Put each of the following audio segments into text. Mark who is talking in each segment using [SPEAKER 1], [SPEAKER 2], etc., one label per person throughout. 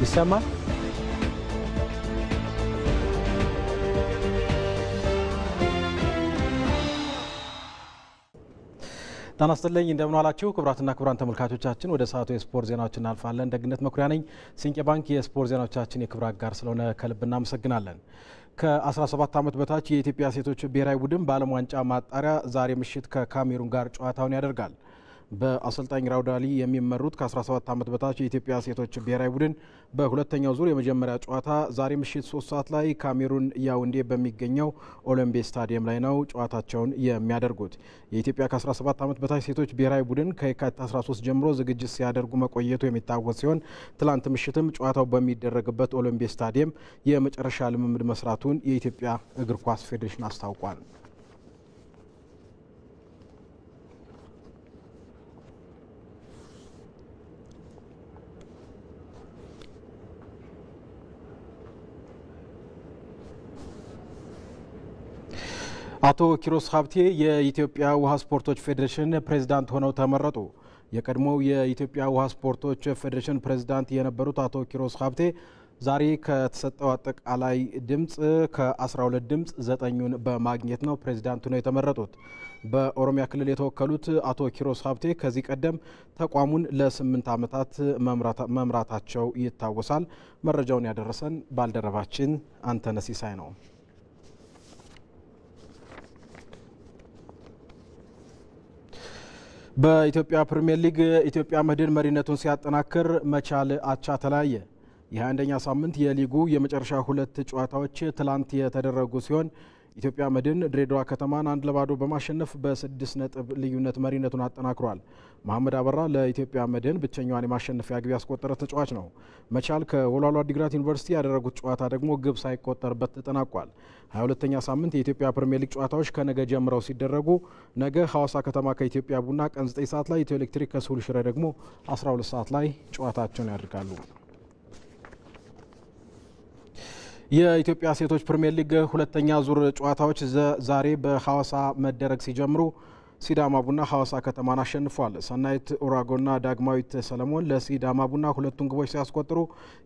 [SPEAKER 1] ይሰማል? ጤና ይስጥልኝ እንደምን ዋላችሁ ክቡራትና ክቡራን ተመልካቾቻችን ወደ ሰዓቱ የስፖርት ዜናዎች እናልፋለን። ደግነት መኩሪያ ነኝ። ሲንቄ ባንክ የስፖርት ዜናዎቻችን የክብር አጋር ስለሆነ ከልብ እናመሰግናለን። ከ17 ዓመት በታች የኢትዮጵያ ሴቶች ብሔራዊ ቡድን በዓለም ዋንጫ ማጣሪያ ዛሬ ምሽት ከካሜሩን ጋር ጨዋታውን ያደርጋል። በአሰልጣኝ ራውዳሊ የሚመሩት ከ17 ዓመት በታች የኢትዮጵያ ሴቶች ብሔራዊ ቡድን በሁለተኛው ዙር የመጀመሪያ ጨዋታ ዛሬ ምሽት 3 ሰዓት ላይ ካሜሩን ያውንዴ በሚገኘው ኦሎምቤ ስታዲየም ላይ ነው ጨዋታቸውን የሚያደርጉት። የኢትዮጵያ ከ17 ዓመት በታች ሴቶች ብሔራዊ ቡድን ከየካቲት 13 ጀምሮ ዝግጅት ሲያደርጉ መቆየቱ የሚታወስ ሲሆን ትላንት ምሽትም ጨዋታው በሚደረግበት ኦሎምቤ ስታዲየም የመጨረሻ ልምምድ መስራቱን የኢትዮጵያ እግር ኳስ ፌዴሬሽን አስታውቋል። አቶ ኪሮስ ሀብቴ የኢትዮጵያ ውሃ ስፖርቶች ፌዴሬሽን ፕሬዝዳንት ሆነው ተመረጡ። የቀድሞው የኢትዮጵያ ውሃ ስፖርቶች ፌዴሬሽን ፕሬዝዳንት የነበሩት አቶ ኪሮስ ሀብቴ ዛሬ ከተሰጠው አጠቃላይ ድምጽ ከ12 ድምጽ 9ን በማግኘት ነው ፕሬዝዳንት ሆነው የተመረጡት። በኦሮሚያ ክልል የተወከሉት አቶ ኪሮስ ሀብቴ ከዚህ ቀደም ተቋሙን ለ8 ዓመታት መምራታቸው ይታወሳል። መረጃውን ያደረሰን ባልደረባችን አንተነህ ሲሳይ ነው። በኢትዮጵያ ፕሪሚየር ሊግ ኢትዮጵያ መድን መሪነቱን ሲያጠናክር መቻል አቻ ተለያየ። የ21ኛ ሳምንት የሊጉ የመጨረሻ ሁለት ጨዋታዎች ትላንት የተደረጉ ሲሆን ኢትዮጵያ መድን ድሬዳዋ ከተማን 1-0 በማሸነፍ በ6 ነጥብ ልዩነት መሪነቱን አጠናክሯል። መሐመድ አበራ ለኢትዮጵያ መድን ብቸኛዋን የማሸነፊያ ግብ ያስቆጠረ ተጫዋች ነው። መቻል ከወልዋሎ ዓዲግራት ዩኒቨርሲቲ ያደረጉት ጨዋታ ደግሞ ግብ ሳይቆጠርበት ተጠናቋል። 22ኛ ሳምንት የኢትዮጵያ ፕሪሚየር ሊግ ጨዋታዎች ከነገ ጀምረው ሲደረጉ ነገ ሐዋሳ ከተማ ከኢትዮጵያ ቡና ቀን 9 ሰዓት ላይ፣ ኢትዮ ኤሌክትሪክ ከስሁል ሽረ ደግሞ 12 ሰዓት ላይ ጨዋታቸውን ያደርጋሉ። የኢትዮጵያ ሴቶች ፕሪሚየር ሊግ ሁለተኛ ዙር ጨዋታዎች ዛሬ በሐዋሳ መደረግ ሲጀምሩ ሲዳማ ቡና ሐዋሳ ከተማን አሸንፏል። ሰናይት ኡራጎና ዳግማዊት ሰለሞን ለሲዳማ ቡና ሁለቱን ግቦች ሲያስቆጥሩ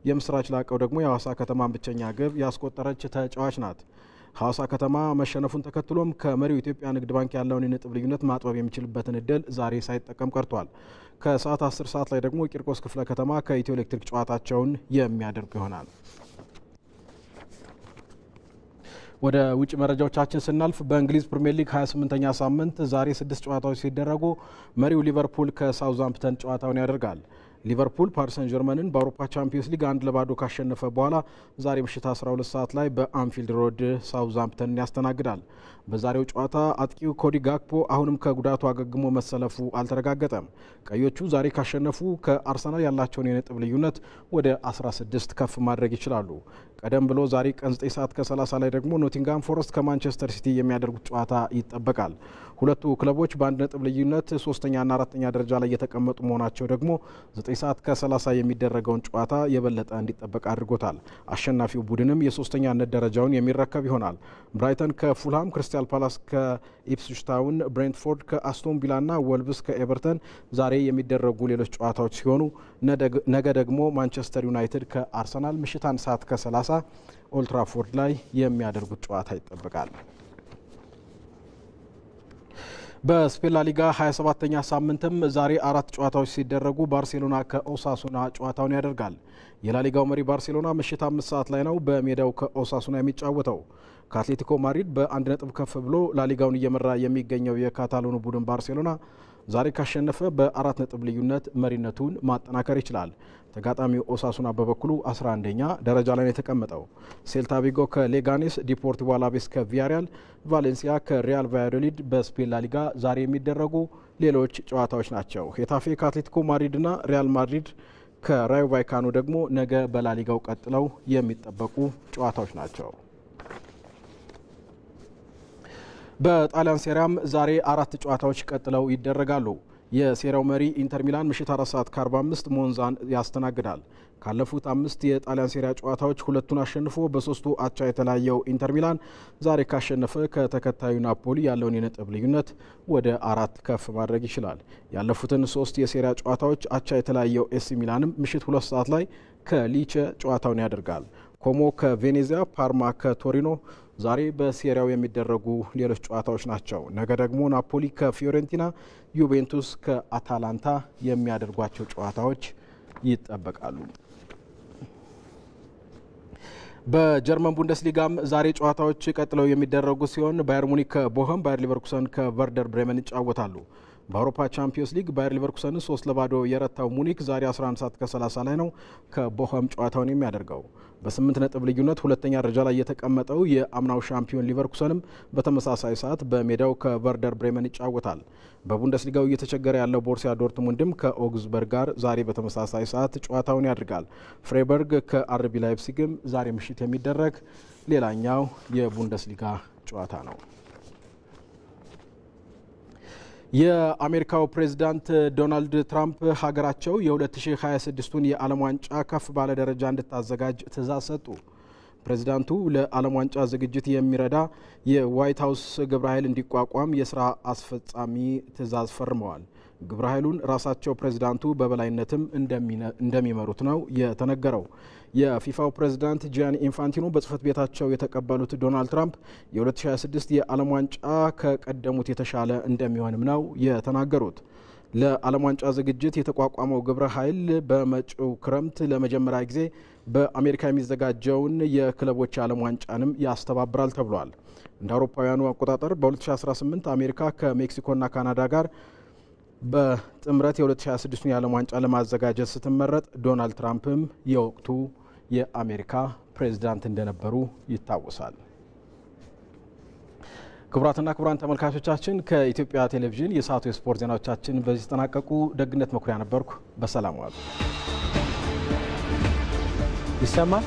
[SPEAKER 1] የምስራች ላቀው ደግሞ የሐዋሳ ከተማን ብቸኛ ግብ ያስቆጠረች ተጫዋች ናት። ሐዋሳ ከተማ መሸነፉን ተከትሎም ከመሪው ኢትዮጵያ ንግድ ባንክ ያለውን የነጥብ ልዩነት ማጥበብ የሚችልበትን እድል ዛሬ ሳይጠቀም ቀርቷል። ከሰዓት 10 ሰዓት ላይ ደግሞ ቂርቆስ ክፍለ ከተማ ከኢትዮ ኤሌክትሪክ ጨዋታቸውን የሚያደርጉ ይሆናል። ወደ ውጭ መረጃዎቻችን ስናልፍ በእንግሊዝ ፕሪሚየር ሊግ 28ኛ ሳምንት ዛሬ 6 ጨዋታዎች ሲደረጉ መሪው ሊቨርፑል ከሳውዛምፕተን ጨዋታውን ያደርጋል። ሊቨርፑል ፓሪስ ሰን ጀርመንን በአውሮፓ ቻምፒየንስ ሊግ 1-0 ካሸነፈ በኋላ ዛሬ ምሽት 12 ሰዓት ላይ በአንፊልድ ሮድ ሳውዛምፕተንን ያስተናግዳል። በዛሬው ጨዋታ አጥቂው ኮዲ ጋክፖ አሁንም ከጉዳቱ አገግሞ መሰለፉ አልተረጋገጠም። ቀዮቹ ዛሬ ካሸነፉ ከአርሰናል ያላቸውን የነጥብ ልዩነት ወደ 16 ከፍ ማድረግ ይችላሉ። ቀደም ብሎ ዛሬ ቀን 9 ሰዓት ከ30 ላይ ደግሞ ኖቲንጋም ፎረስት ከማንቸስተር ሲቲ የሚያደርጉት ጨዋታ ይጠበቃል። ሁለቱ ክለቦች በአንድ ነጥብ ልዩነት 3ኛና 4ኛ ደረጃ ላይ የተቀመጡ መሆናቸው ደግሞ 9 ሰዓት ከ30 የሚደረገውን ጨዋታ የበለጠ እንዲጠበቅ አድርጎታል። አሸናፊው ቡድንም የ3ኛነት ደረጃውን የሚረከብ ይሆናል። ብራይተን ከፉልሃም፣ ክሪስታል ፓላስ ከኢፕስዊች ታውን፣ ብሬንትፎርድ ከአስቶን ቪላና ወልቭስ ከኤቨርተን ዛሬ የሚደረጉ ሌሎች ጨዋታዎች ሲሆኑ ነገ ደግሞ ማንቸስተር ዩናይትድ ከአርሰናል ምሽት 1 ሰዓት ከ30 ኦልትራፎርድ ላይ የሚያደርጉት ጨዋታ ይጠበቃል። በስፔን ላሊጋ 27ኛ ሳምንትም ዛሬ 4 ጨዋታዎች ሲደረጉ ባርሴሎና ከኦሳሱና ጨዋታውን ያደርጋል። የላሊጋው መሪ ባርሴሎና ምሽት 5 ሰዓት ላይ ነው በሜዳው ከኦሳሱና የሚጫወተው። ከአትሌቲኮ ማድሪድ በ1 ነጥብ ከፍ ብሎ ላሊጋውን እየመራ የሚገኘው የካታሎኑ ቡድን ባርሴሎና ዛሬ ካሸነፈ በ4 ነጥብ ልዩነት መሪነቱን ማጠናከር ይችላል። ተጋጣሚው ኦሳሱና በበኩሉ 11ኛ ደረጃ ላይ ነው የተቀመጠው። ሴልታ ቪጎ ከሌጋኔስ፣ ዲፖርቲቮ አላቬስ ከቪያሪያል፣ ቫሌንሲያ ከሪያል ቫያዶሊድ በስፔን ላሊጋ ዛሬ የሚደረጉ ሌሎች ጨዋታዎች ናቸው። ሄታፌ ከአትሌቲኮ ማድሪድና ሪያል ማድሪድ ከራዮ ቫይካኖ ደግሞ ነገ በላሊጋው ቀጥለው የሚጠበቁ ጨዋታዎች ናቸው። በጣሊያን ሴሪያም ዛሬ 4 ጨዋታዎች ቀጥለው ይደረጋሉ። የሴራው መሪ ኢንተር ሚላን ምሽት 4:45 ሞንዛን ያስተናግዳል። ካለፉት 5 የጣሊያን ሴሪያ ጨዋታዎች ሁለቱን አሸንፎ በሶስቱ አቻ የተለያየው ኢንተር ሚላን ዛሬ ካሸነፈ ከተከታዩ ናፖሊ ያለውን የነጥብ ልዩነት ወደ 4 ከፍ ማድረግ ይችላል። ያለፉትን 3 የሴሪያ ጨዋታዎች አቻ የተለያየው ኤሲ ሚላንም ምሽት 2 ሰዓት ላይ ከሊቼ ጨዋታውን ያደርጋል። ኮሞ ከቬኔዚያ፣ ፓርማ ከቶሪኖ ዛሬ በሴሪያው የሚደረጉ ሌሎች ጨዋታዎች ናቸው። ነገ ደግሞ ናፖሊ ከፊዮሬንቲና፣ ዩቬንቱስ ከአታላንታ የሚያደርጓቸው ጨዋታዎች ይጠበቃሉ። በጀርመን ቡንደስሊጋም ዛሬ ጨዋታዎች ቀጥለው የሚደረጉ ሲሆን ባየር ሙኒክ ከቦኸም፣ ባየር ሊቨርኩሰን ከቨርደር ብሬመን ይጫወታሉ። በአውሮፓ ቻምፒዮንስ ሊግ ባየር ሊቨርኩሰን 3-0 የረታው ሙኒክ ዛሬ 11:30 ላይ ነው ከቦኸም ጨዋታውን የሚያደርገው። በ8 ነጥብ ልዩነት ሁለተኛ ደረጃ ላይ የተቀመጠው የአምናው ሻምፒዮን ሊቨርኩሰንም በተመሳሳይ ሰዓት በሜዳው ከቨርደር ብሬመን ይጫወታል። በቡንደስሊጋው እየተቸገረ ያለው ቦሩሲያ ዶርትሙንድም ከኦግስበርግ ጋር ዛሬ በተመሳሳይ ሰዓት ጨዋታውን ያደርጋል። ፍሬበርግ ከአርቢ ላይፕሲግም ዛሬ ምሽት የሚደረግ ሌላኛው የቡንደስሊጋ ጨዋታ ነው። የአሜሪካው ፕሬዝዳንት ዶናልድ ትራምፕ ሀገራቸው የ2026ቱን የዓለም ዋንጫ ከፍ ባለ ደረጃ እንድታዘጋጅ ትዕዛዝ ሰጡ። ፕሬዝዳንቱ ለዓለም ዋንጫ ዝግጅት የሚረዳ የዋይት ሀውስ ግብረ ኃይል እንዲቋቋም የስራ አስፈጻሚ ትዕዛዝ ፈርመዋል። ግብረ ኃይሉን ራሳቸው ፕሬዝዳንቱ በበላይነትም እንደሚመሩት ነው የተነገረው። የፊፋው ፕሬዝዳንት ጂያኒ ኢንፋንቲኖ በጽህፈት ቤታቸው የተቀበሉት ዶናልድ ትራምፕ የ2026 የዓለም ዋንጫ ከቀደሙት የተሻለ እንደሚሆንም ነው የተናገሩት። ለዓለም ዋንጫ ዝግጅት የተቋቋመው ግብረ ኃይል በመጪው ክረምት ለመጀመሪያ ጊዜ በአሜሪካ የሚዘጋጀውን የክለቦች የዓለም ዋንጫንም ያስተባብራል ተብሏል። እንደ አውሮፓውያኑ አቆጣጠር በ2018 አሜሪካ ከሜክሲኮና ካናዳ ጋር በጥምረት የ2026ቱን የዓለም ዋንጫ ለማዘጋጀት ስትመረጥ ዶናልድ ትራምፕም የወቅቱ የአሜሪካ ፕሬዝዳንት እንደነበሩ ይታወሳል። ክቡራትና ክቡራን ተመልካቾቻችን ከኢትዮጵያ ቴሌቪዥን የሰዓቱ የስፖርት ዜናዎቻችን በዚህ ተጠናቀቁ። ደግነት መኩሪያ ነበርኩ። በሰላም ዋሉ። ይሰማል።